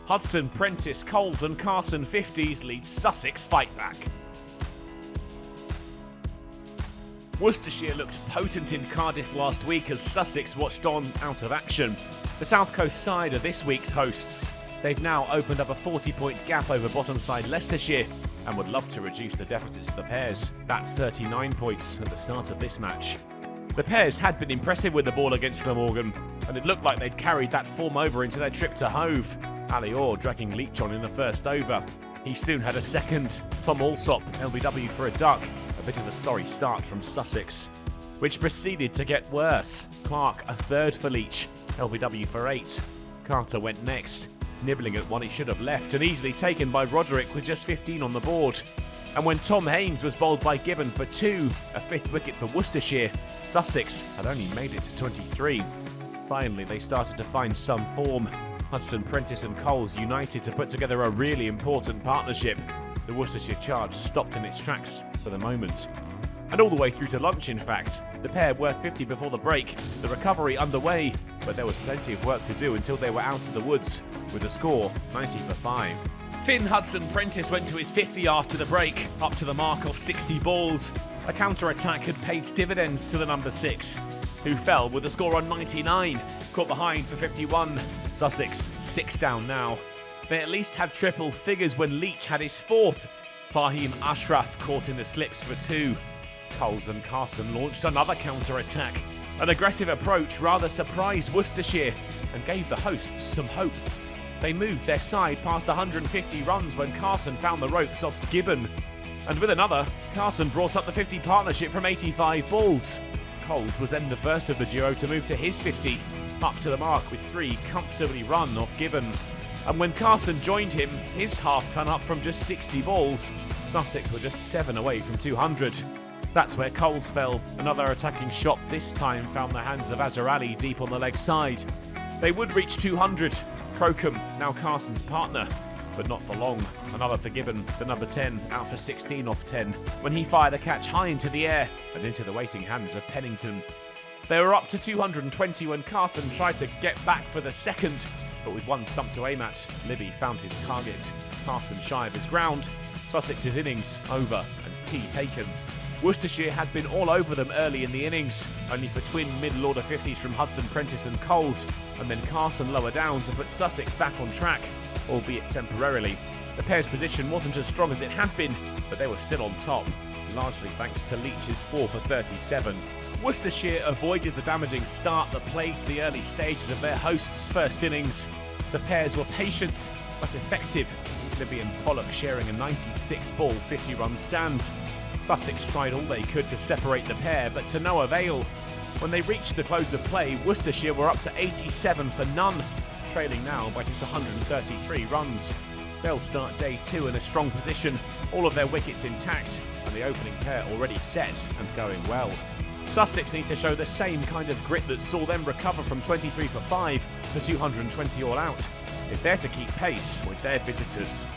Hudson, Prentice, Coles and Carson 50s lead Sussex fight back. Worcestershire looked potent in Cardiff last week as Sussex watched on out of action. The South Coast side are this week's hosts. They've now opened up a 40-point gap over bottom side Leicestershire and would love to reduce the deficits to the Pears. That's 39 points at the start of this match. The Pears had been impressive with the ball against Glamorgan, and it looked like they'd carried that form over into their trip to Hove. Ali Orr dragging Leach on in the first over. He soon had a second. Tom Alsop, LBW for a duck. A bit of a sorry start from Sussex, which proceeded to get worse. Clark a third for Leach, LBW for 8. Carter went next, nibbling at one he should have left and easily taken by Roderick with just 15 on the board. And when Tom Haynes was bowled by Gibbon for 2, a 5th wicket for Worcestershire, Sussex had only made it to 23. Finally, they started to find some form. Hudson, Prentice and Coles united to put together a really important partnership. The Worcestershire charge stopped in its tracks for the moment. And all the way through to lunch, in fact. The pair were 50 before the break, the recovery underway, but there was plenty of work to do until they were out of the woods, with the score 90 for 5. Finn Hudson Prentice went to his 50 after the break, up to the mark of 60 balls. A counter-attack had paid dividends to the number 6, who fell with the score on 99, caught behind for 51. Sussex 6 down now. They at least had triple figures when Leach had his 4th. Faheem Ashraf caught in the slips for 2. Coles and Carson launched another counter-attack. An aggressive approach rather surprised Worcestershire and gave the hosts some hope. They moved their side past 150 runs when Carson found the ropes off Gibbon. And with another, Carson brought up the 50 partnership from 85 balls. Coles was then the first of the duo to move to his 50, up to the mark with 3 comfortably run off Gibbon. And when Carson joined him, his half-ton up from just 60 balls, Sussex were just 7 away from 200. That's where Coles fell. Another attacking shot this time found the hands of Azhar Ali deep on the leg side. They would reach 200. Crocombe, now Carson's partner, but not for long. Another for Gibbon, the number 10, out for 16 off 10, when he fired a catch high into the air and into the waiting hands of Pennington. They were up to 220 when Carson tried to get back for the second, but with one stump to aim at, Libby found his target. Carson shy of his ground. Sussex's innings over and tea taken. Worcestershire had been all over them early in the innings, only for twin middle order 50s from Hudson, Prentice and Coles, and then Carson lower down to put Sussex back on track, albeit temporarily. The pair's position wasn't as strong as it had been, but they were still on top, largely thanks to Leach's 4 for 37. Worcestershire avoided the damaging start that plagued the early stages of their hosts' first innings. The pairs were patient, but effective, Libby and Pollock sharing a 96-ball 50-run stand. Sussex tried all they could to separate the pair, but to no avail. When they reached the close of play, Worcestershire were up to 87 for none, trailing now by just 133 runs. They'll start day 2 in a strong position, all of their wickets intact, and the opening pair already set and going well. Sussex need to show the same kind of grit that saw them recover from 23 for 5 to 220 all out, if they're to keep pace with their visitors.